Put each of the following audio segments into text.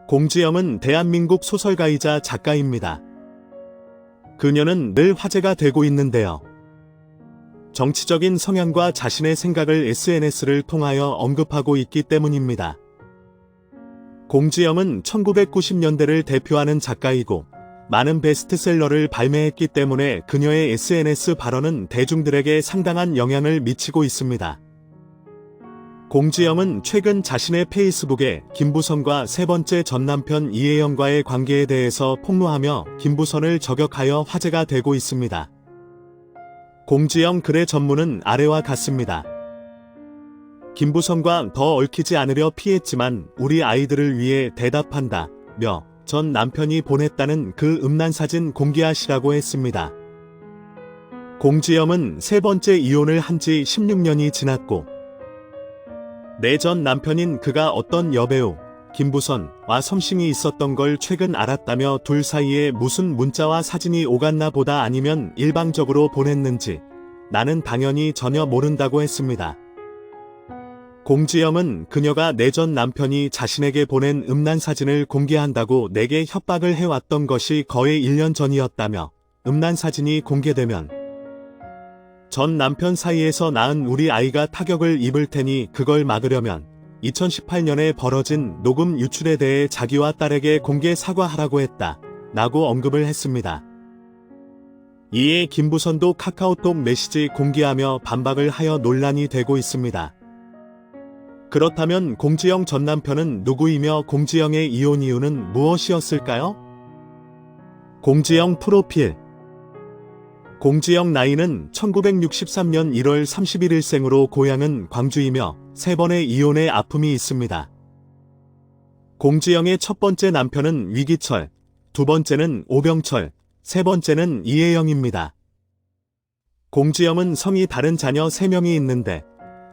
공지영은 대한민국 소설가이자 작가입니다. 그녀는 늘 화제가 되고 있는데요. 정치적인 성향과 자신의 생각을 SNS를 통하여 언급하고 있기 때문입니다. 공지영은 1990년대를 대표하는 작가이고 많은 베스트셀러를 발매했기 때문에 그녀의 SNS 발언은 대중들에게 상당한 영향을 미치고 있습니다. 공지영은 최근 자신의 페이스북에 김부선과 세 번째 전남편 이혜영과의 관계에 대해서 폭로하며 김부선을 저격하여 화제가 되고 있습니다. 공지영 글의 전문은 아래와 같습니다. 김부선과 더 얽히지 않으려 피했지만 우리 아이들을 위해 대답한다 며 전 남편이 보냈다는 그 음란사진 공개하시라고 했습니다. 공지영은 세 번째 이혼을 한 지 16년이 지났고 내 전 남편인 그가 어떤 여배우 김부선과 썸씽이 있었던 걸 최근 알았다며 둘 사이에 무슨 문자와 사진이 오갔나 보다 아니면 일방적으로 보냈는지 나는 당연히 전혀 모른다고 했습니다. 공지영은 그녀가 내 전 남편이 자신에게 보낸 음란사진을 공개한다고 내게 협박을 해왔던 것이 거의 1년 전이었다며 음란사진이 공개되면 전 남편 사이에서 낳은 우리 아이가 타격을 입을 테니 그걸 막으려면 2018년에 벌어진 녹음 유출에 대해 자기와 딸에게 공개 사과하라고 했다 라고 언급을 했습니다. 이에 김부선도 카카오톡 메시지 공개하며 반박을 하여 논란이 되고 있습니다. 그렇다면 공지영 전 남편은 누구이며 공지영의 이혼 이유는 무엇이었을까요? 공지영 프로필. 공지영 나이는 1963년 1월 31일생으로 고향은 광주이며 3번의 이혼의 아픔이 있습니다. 공지영의 첫 번째 남편은 위기철, 두 번째는 오병철, 세 번째는 이혜영입니다. 공지영은 성이 다른 자녀 3명이 있는데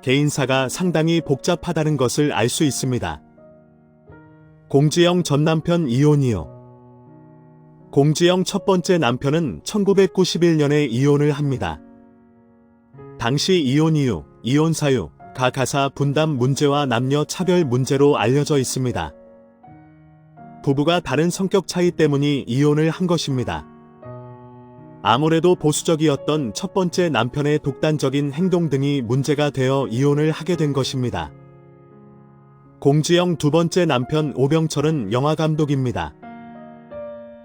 개인사가 상당히 복잡하다는 것을 알 수 있습니다. 공지영 전 남편 이혼 이유. 공지영 첫 번째 남편은 1991년에 이혼을 합니다. 당시 이혼 이유, 이혼 사유가 가사 분담 문제와 남녀 차별 문제로 알려져 있습니다. 부부가 다른 성격 차이 때문이 이혼을 한 것입니다. 아무래도 보수적이었던 첫 번째 남편의 독단적인 행동 등이 문제가 되어 이혼을 하게 된 것입니다. 공지영 두 번째 남편 오병철은 영화감독입니다.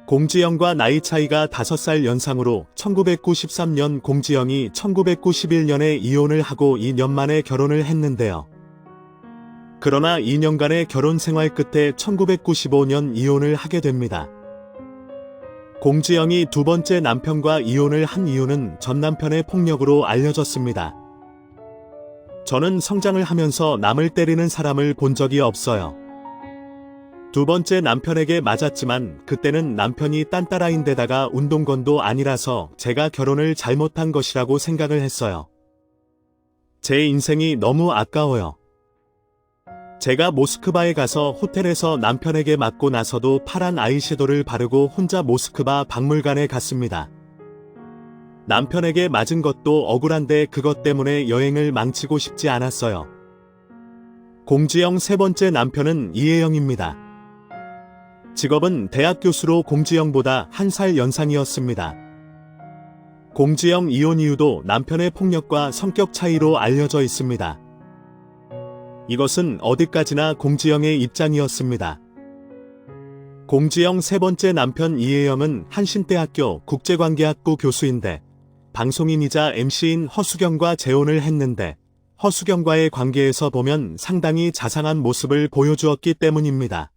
공지영과 나이 차이가 5살 연상으로 1993년 공지영이 1991년에 이혼을 하고 2년 만에 결혼을 했는데요. 그러나 2년간의 결혼 생활 끝에 1995년 이혼을 하게 됩니다. 공지영이 두 번째 남편과 이혼을 한 이유는 전 남편의 폭력으로 알려졌습니다. 저는 성장을 하면서 남을 때리는 사람을 본 적이 없어요. 두 번째 남편에게 맞았지만 그때는 남편이 딴따라인데다가 운동건도 아니라서 제가 결혼을 잘못한 것이라고 생각을 했어요. 제 인생이 너무 아까워요. 제가 모스크바에 가서 호텔에서 남편에게 맞고 나서도 파란 아이섀도를 바르고 혼자 모스크바 박물관에 갔습니다. 남편에게 맞은 것도 억울한데 그것 때문에 여행을 망치고 싶지 않았어요. 공지영 세 번째 남편은 이혜영입니다. 직업은 대학 교수로 공지영보다 1살 연상이었습니다. 공지영 이혼 이유도 남편의 폭력과 성격 차이로 알려져 있습니다. 이것은 어디까지나 공지영의 입장이었습니다. 공지영 세 번째 남편 이혜영은 한신대학교 국제관계학부 교수인데 방송인이자 MC인 허수경과 재혼을 했는데 허수경과의 관계에서 보면 상당히 자상한 모습을 보여주었기 때문입니다.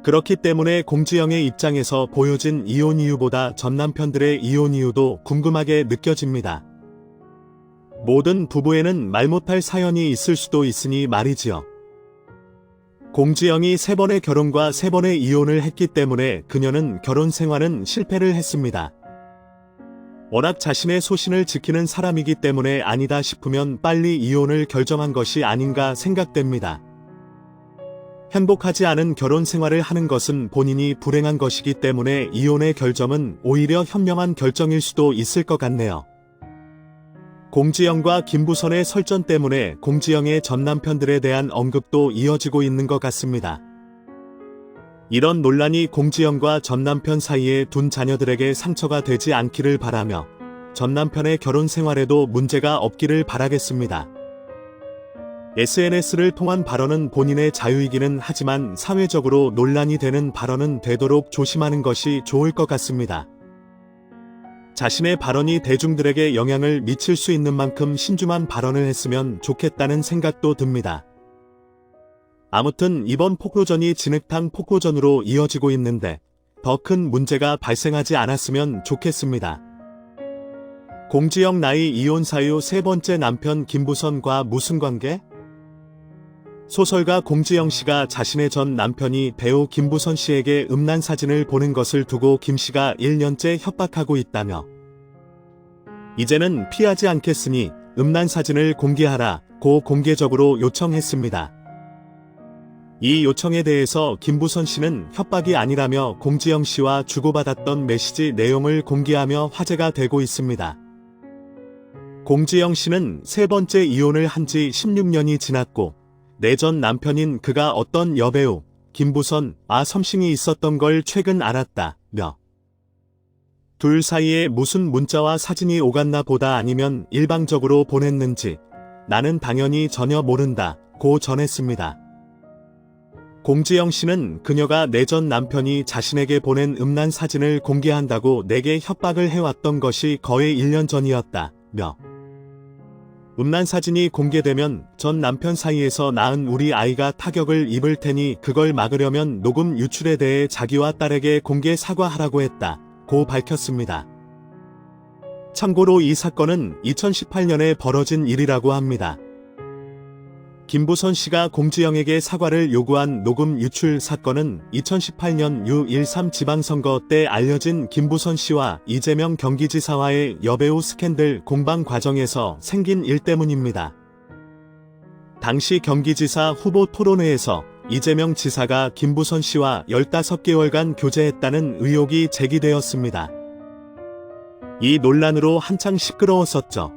그렇기 때문에 공지영의 입장에서 보여진 이혼 이유보다 전 남편들의 이혼 이유도 궁금하게 느껴집니다. 모든 부부에는 말 못할 사연이 있을 수도 있으니 말이지요. 공지영이 3번의 결혼과 3번의 이혼을 했기 때문에 그녀는 결혼 생활은 실패를 했습니다. 워낙 자신의 소신을 지키는 사람이기 때문에 아니다 싶으면 빨리 이혼을 결정한 것이 아닌가 생각됩니다. 행복하지 않은 결혼 생활을 하는 것은 본인이 불행한 것이기 때문에 이혼의 결정은 오히려 현명한 결정일 수도 있을 것 같네요. 공지영과 김부선의 설전 때문에 공지영의 전 남편들에 대한 언급도 이어지고 있는 것 같습니다. 이런 논란이 공지영과 전 남편 사이에 둔 자녀들에게 상처가 되지 않기를 바라며 전 남편의 결혼 생활에도 문제가 없기를 바라겠습니다. SNS를 통한 발언은 본인의 자유이기는 하지만 사회적으로 논란이 되는 발언은 되도록 조심하는 것이 좋을 것 같습니다. 자신의 발언이 대중들에게 영향을 미칠 수 있는 만큼 신중한 발언을 했으면 좋겠다는 생각도 듭니다. 아무튼 이번 폭로전이 진흙탕 폭로전으로 이어지고 있는데 더 큰 문제가 발생하지 않았으면 좋겠습니다. 공지영 나이 이혼 사유 세 번째 남편 김부선과 무슨 관계? 소설가 공지영 씨가 자신의 전 남편이 배우 김부선 씨에게 음란 사진을 보낸 것을 두고 김 씨가 1년째 협박하고 있다며 이제는 피하지 않겠으니 음란 사진을 공개하라고 공개적으로 요청했습니다. 이 요청에 대해서 김부선 씨는 협박이 아니라며 공지영 씨와 주고받았던 메시지 내용을 공개하며 화제가 되고 있습니다. 공지영 씨는 세 번째 이혼을 한 지 16년이 지났고 내 전 남편인 그가 어떤 여배우 김부선과 썸씽이 있었던 걸 최근 알았다며 둘 사이에 무슨 문자와 사진이 오갔나 보다 아니면 일방적으로 보냈는지 나는 당연히 전혀 모른다고 전했습니다. 공지영 씨는 그녀가 내 전 남편이 자신에게 보낸 음란 사진을 공개한다고 내게 협박을 해왔던 것이 거의 1년 전이었다며 음란 사진이 공개되면 전 남편 사이에서 낳은 우리 아이가 타격을 입을 테니 그걸 막으려면 녹음 유출에 대해 자기와 딸에게 공개 사과하라고 했다고 밝혔습니다. 참고로 이 사건은 2018년에 벌어진 일이라고 합니다. 김부선 씨가 공지영에게 사과를 요구한 녹음 유출 사건은 2018년 U13 지방선거 때 알려진 김부선 씨와 이재명 경기지사와의 여배우 스캔들 공방 과정에서 생긴 일 때문입니다. 당시 경기지사 후보 토론회에서 이재명 지사가 김부선 씨와 15개월간 교제했다는 의혹이 제기되었습니다. 이 논란으로 한창 시끄러웠었죠.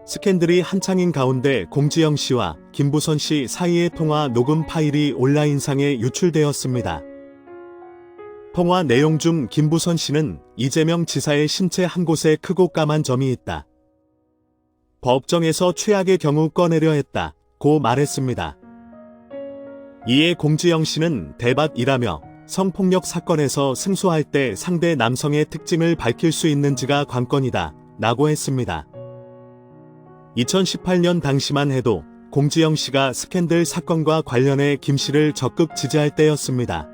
스캔들이 한창인 가운데 공지영 씨와 김부선 씨 사이의 통화 녹음 파일이 온라인상에 유출되었습니다. 통화 내용 중 김부선 씨는 이재명 지사의 신체 한 곳에 크고 까만 점이 있다. 법정에서 최악의 경우 꺼내려 했다고 말했습니다. 이에 공지영 씨는 대밭이라며 성폭력 사건에서 승소할 때 상대 남성의 특징을 밝힐 수 있는지가 관건이다 라고 했습니다. 2018년 당시만 해도 공지영 씨가 스캔들 사건과 관련해 김 씨를 적극 지지할 때였습니다.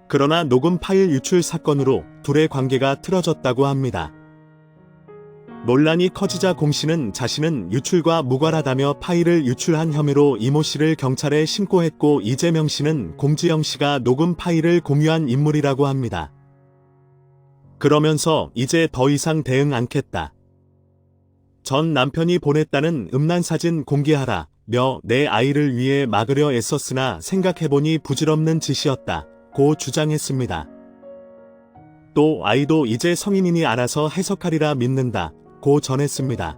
그러나 녹음 파일 유출 사건으로 둘의 관계가 틀어졌다고 합니다. 논란이 커지자 공 씨는 자신은 유출과 무관하다며 파일을 유출한 혐의로 이모 씨를 경찰에 신고했고 이재명 씨는 공지영 씨가 녹음 파일을 공유한 인물이라고 합니다. 그러면서 이제 더 이상 대응 않겠다. 전 남편이 보냈다는 음란 사진 공개하라며 내 아이를 위해 막으려 애썼으나 생각해보니 부질없는 짓이었다고 주장했습니다. 또 아이도 이제 성인이니 알아서 해석하리라 믿는다고 전했습니다.